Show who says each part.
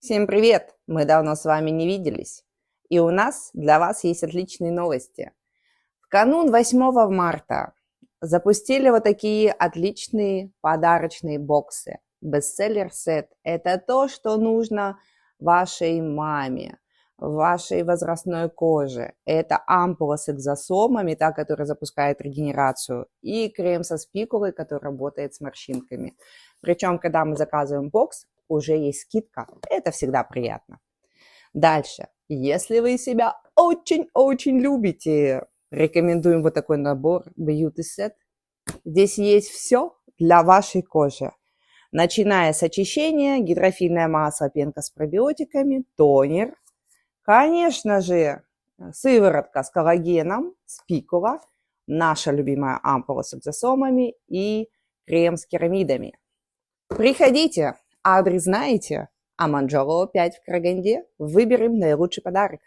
Speaker 1: Всем привет! Мы давно с вами не виделись. И у нас для вас есть отличные новости. В канун 8 марта запустили вот такие отличные подарочные боксы. Бестселлер-сет– это то, что нужно вашей маме, вашей возрастной коже. Это ампула с экзосомами, та, которая запускает регенерацию, и крем со спикулой, который работает с морщинками. Причем, когда мы заказываем бокс, уже есть скидка. Это всегда приятно. Дальше. Если вы себя очень-очень любите, рекомендуем вот такой набор Beauty Set. Здесь есть все для вашей кожи. Начиная с очищения, гидрофильное масло, пенка с пробиотиками, тонер. Конечно же, сыворотка с коллагеном, спикула, наша любимая ампула с экзосомами и крем с керамидами. Приходите, адрес знаете, а Манджоло 5 в Караганде. Выберем наилучший подарок.